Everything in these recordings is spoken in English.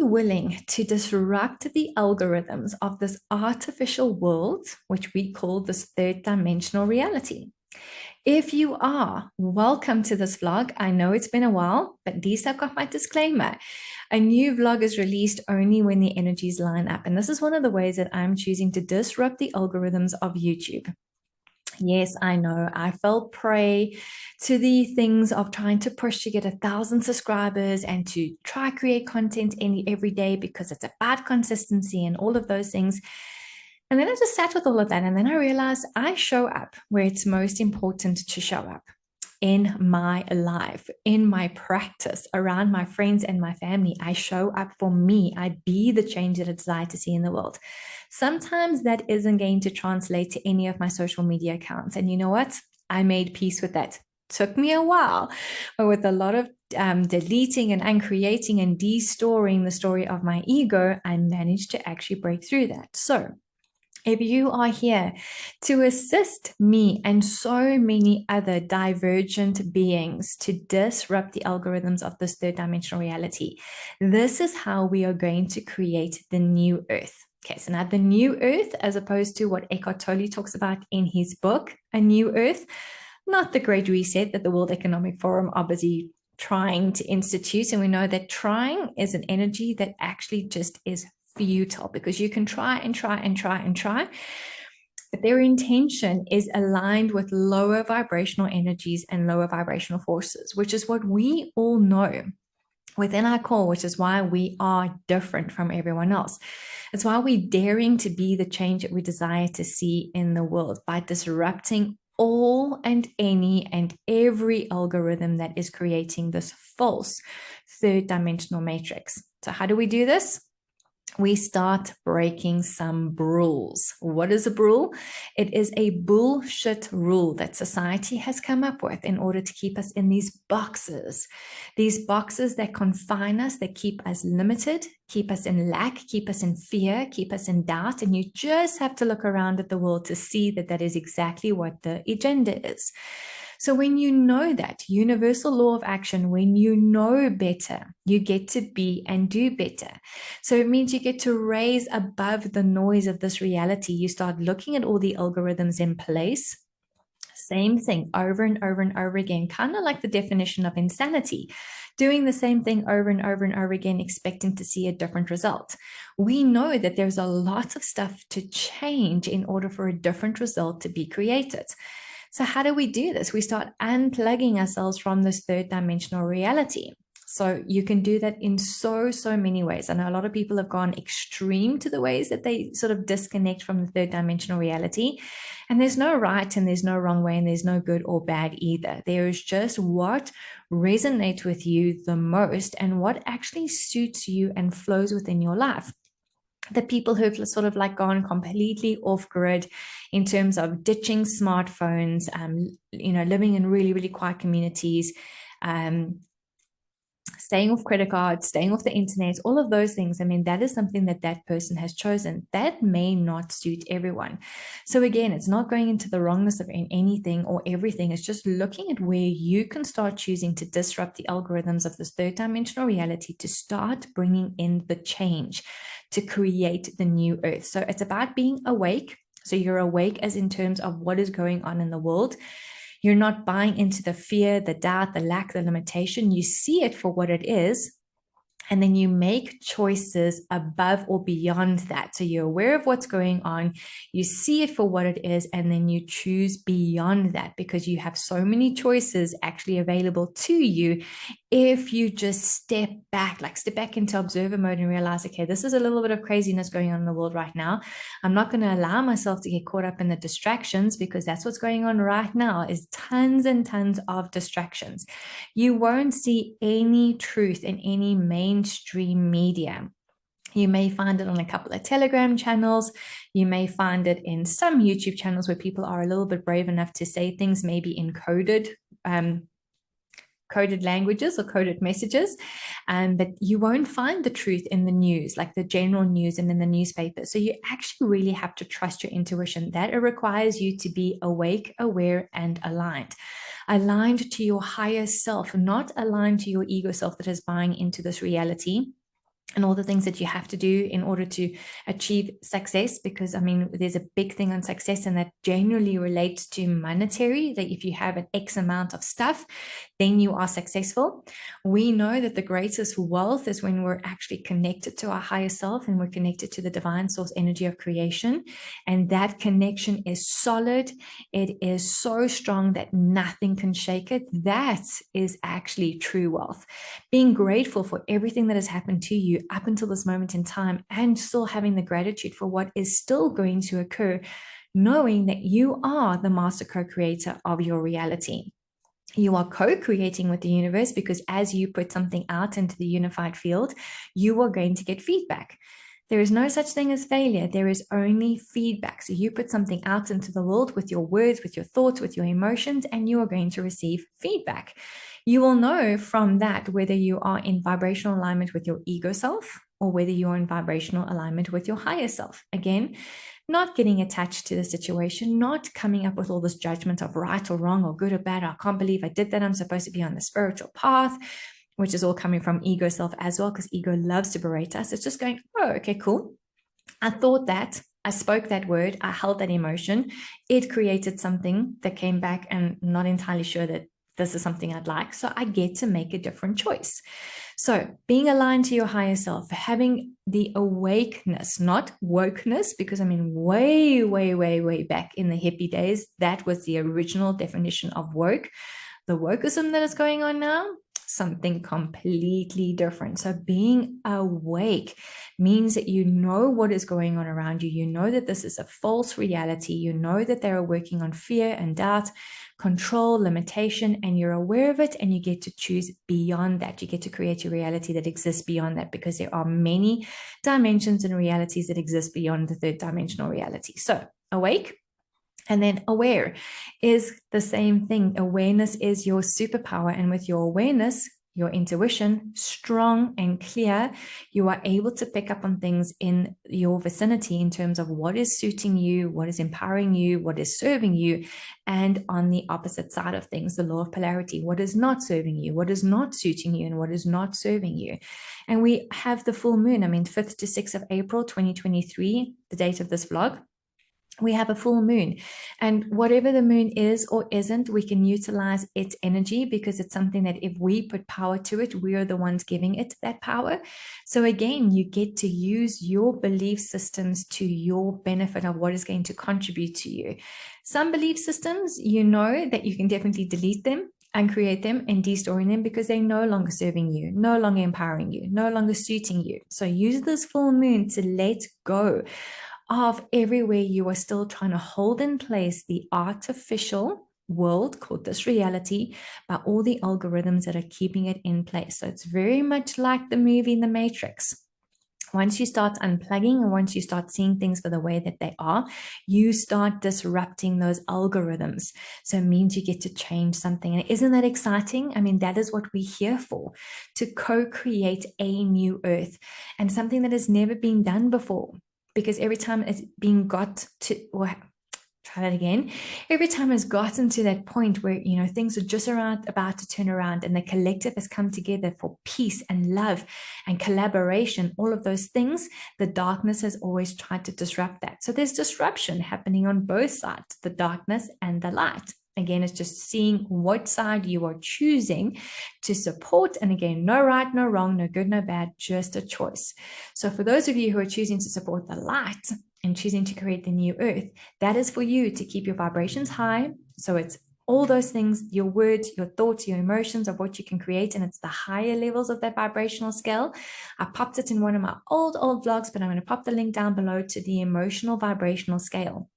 willing to disrupt the algorithms of this artificial world, which we call this third dimensional reality? If you are, welcome to this vlog. I know it's been a while, but at least I've got my disclaimer. A new vlog is released only when the energies line up. And this is one of the ways that I'm choosing to disrupt the algorithms of YouTube. Yes, I know. I fell prey to the things of trying to push to get 1,000 subscribers and to try create content every day because it's about consistency and all of those things. And then I just sat with all of that. And then I realized I show up where it's most important to show up. In my life, in my practice, around my friends and my family. I show up for me. I be the change that I desire to see in the world. Sometimes that isn't going to translate to any of my social media accounts. And you know what? I made peace with that. Took me a while, but with a lot of deleting and uncreating and destoring the story of my ego, I managed to actually break through that. So if you are here to assist me and so many other divergent beings to disrupt the algorithms of this third dimensional reality, this is how we are going to create the new earth. Okay, so now the new earth, as opposed to what Eckhart Tolle talks about in his book, A New Earth, not the Great Reset that the World Economic Forum are busy trying to institute. And we know that trying is an energy that actually just is futile, because you can try and try and try and try, but their intention is aligned with lower vibrational energies and lower vibrational forces, which is what we all know within our core, which is why we are different from everyone else. It's why we're daring to be the change that we desire to see in the world by disrupting all and any and every algorithm that is creating this false third dimensional matrix. So how do we do this? We start breaking some rules. What is a rule? It is a bullshit rule that society has come up with in order to keep us in these boxes that confine us, that keep us limited, keep us in lack, keep us in fear, keep us in doubt. And you just have to look around at the world to see that that is exactly what the agenda is. So when you know that universal law of action, when you know better, you get to be and do better. So it means you get to raise above the noise of this reality. You start looking at all the algorithms in place. Same thing over and over and over again, kind of like the definition of insanity. Doing the same thing over and over and over again, expecting to see a different result. We know that there's a lot of stuff to change in order for a different result to be created. So how do we do this? We start unplugging ourselves from this third dimensional reality. So you can do that in so many ways. I know a lot of people have gone extreme to the ways that they sort of disconnect from the third dimensional reality. And there's no right and there's no wrong way and there's no good or bad either. There is just what resonates with you the most and what actually suits you and flows within your life. The people who've sort of like gone completely off grid in terms of ditching smartphones, living in really quiet communities, staying off credit cards, staying off the internet, all of those things. I mean, that is something that that person has chosen. That may not suit everyone. So again, it's not going into the wrongness of anything or everything. It's just looking at where you can start choosing to disrupt the algorithms of this third dimensional reality to start bringing in the change to create the new earth. So it's about being awake. So you're awake as in terms of what is going on in the world. You're not buying into the fear, the doubt, the lack, the limitation. You see it for what it is. And then you make choices above or beyond that. So you're aware of what's going on, you see it for what it is, and then you choose beyond that because you have so many choices actually available to you if you just step back into observer mode and realize, okay, this is a little bit of craziness going on in the world right now. I'm not going to allow myself to get caught up in the distractions because that's what's going on right now is tons and tons of distractions. You won't see any truth in any mainstream media. You may find it on a couple of Telegram channels. You may find it in some YouTube channels where people are a little bit brave enough to say things maybe in coded languages or coded messages, but you won't find the truth in the news, like the general news and in the newspaper. So you actually really have to trust your intuition. That it requires you to be awake, aware, and aligned to your higher self, not aligned to your ego self that is buying into this reality. and all the things that you have to do in order to achieve success. Because I mean, there's a big thing on success, and that generally relates to monetary, that if you have an X amount of stuff, then you are successful. We know that the greatest wealth is when we're actually connected to our higher self and we're connected to the divine source energy of creation. And that connection is solid. It is so strong that nothing can shake it. That is actually true wealth. Being grateful for everything that has happened to you up until this moment in time, and still having the gratitude for what is still going to occur, knowing that you are the master co-creator of your reality. You are co-creating with the universe, because as you put something out into the unified field, you are going to get feedback. There is no such thing as failure. There is only feedback. So you put something out into the world with your words, with your thoughts, with your emotions, and you are going to receive feedback. You will know from that whether you are in vibrational alignment with your ego self, or whether you are in vibrational alignment with your higher self. Again, not getting attached to the situation, not coming up with all this judgment of right or wrong or good or bad. I can't believe I did that. I'm supposed to be on the spiritual path, which is all coming from ego self as well, because ego loves to berate us. It's just going, oh, okay, cool. I thought that, I spoke that word, I held that emotion. It created something that came back, and I'm not entirely sure that this is something I'd like. So I get to make a different choice. So being aligned to your higher self, having the awakeness, not wokeness, because I mean, way back in the hippie days, that was the original definition of woke. The wokeism that is going on now, something completely different. So being awake means that you know what is going on around you. You know that this is a false reality. You know that they are working on fear and doubt, control, limitation, and you're aware of it, and you get to choose beyond that. You get to create a reality that exists beyond that, because there are many dimensions and realities that exist beyond the third dimensional reality. So awake. And then aware is the same thing. Awareness is your superpower. And with your awareness, your intuition, strong and clear, you are able to pick up on things in your vicinity in terms of what is suiting you, what is empowering you, what is serving you. And on the opposite side of things, the law of polarity, what is not serving you, what is not suiting you, and what is not serving you. And we have the full moon, 5th to 6th of April, 2023, the date of this vlog. We have a full moon, and whatever the moon is or isn't, we can utilize its energy, because it's something that if we put power to it, we are the ones giving it that power. So again, you get to use your belief systems to your benefit of what is going to contribute to you. Some belief systems, you know that you can definitely delete them and create them and destoring them, because they're no longer serving you, no longer empowering you, no longer suiting you. So use this full moon to let go of everywhere you are still trying to hold in place the artificial world called this reality, by all the algorithms that are keeping it in place. So it's very much like the movie The Matrix. Once you start unplugging, and once you start seeing things for the way that they are, you start disrupting those algorithms. So it means you get to change something. And isn't that exciting? I mean, that is what we're here for, to co-create a new earth, and something that has never been done before. Because every time it's being got to, or try that again, every time it's gotten to that point where, things are just about to turn around, and the collective has come together for peace and love and collaboration, all of those things, the darkness has always tried to disrupt that. So there's disruption happening on both sides, the darkness and the light. Again, it's just seeing what side you are choosing to support. And again, no right, no wrong, no good, no bad, just a choice. So for those of you who are choosing to support the light and choosing to create the new earth, that is for you to keep your vibrations high. So it's all those things, your words, your thoughts, your emotions of what you can create. And it's the higher levels of that vibrational scale. I popped it in one of my old vlogs, but I'm going to pop the link down below to the emotional vibrational scale,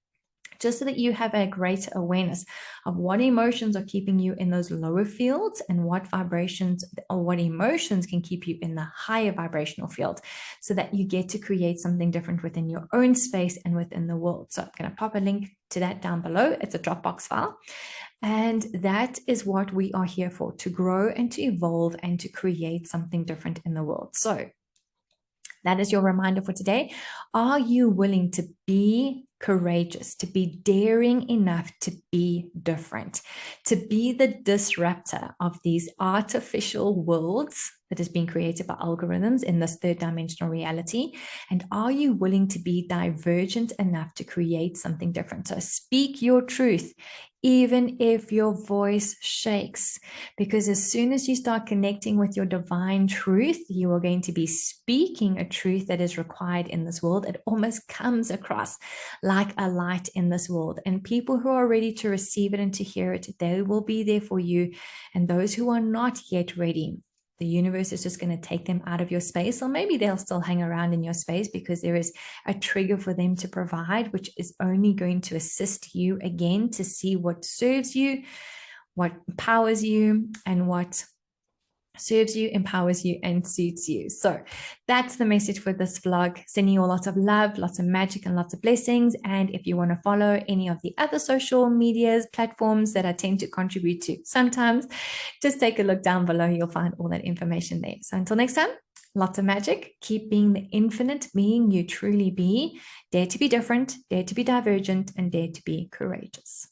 just so that you have a greater awareness of what emotions are keeping you in those lower fields, and what vibrations or what emotions can keep you in the higher vibrational field, so that you get to create something different within your own space and within the world. So I'm going to pop a link to that down below. It's a Dropbox file. And that is what we are here for, to grow and to evolve and to create something different in the world. So that is your reminder for today. Are you willing to be courageous, to be daring enough to be different, to be the disruptor of these artificial worlds that is being created by algorithms in this third dimensional reality? And are you willing to be divergent enough to create something different? So speak your truth, even if your voice shakes, because as soon as you start connecting with your divine truth, you are going to be speaking a truth that is required in this world. It almost comes across like a light in this world, and people who are ready to receive it and to hear it, they will be there for you. And those who are not yet ready, the universe is just going to take them out of your space, or maybe they'll still hang around in your space because there is a trigger for them to provide, which is only going to assist you again to see what serves you, what empowers you, and what serves you, empowers you, and suits you. So that's the message for this vlog. Sending you a lot of love, lots of magic, and lots of blessings. And if you want to follow any of the other social medias platforms that I tend to contribute to sometimes, just take a look down below. You'll find all that information there. So until next time, lots of magic. Keep being the infinite being you truly be. Dare to be different, dare to be divergent, and dare to be courageous.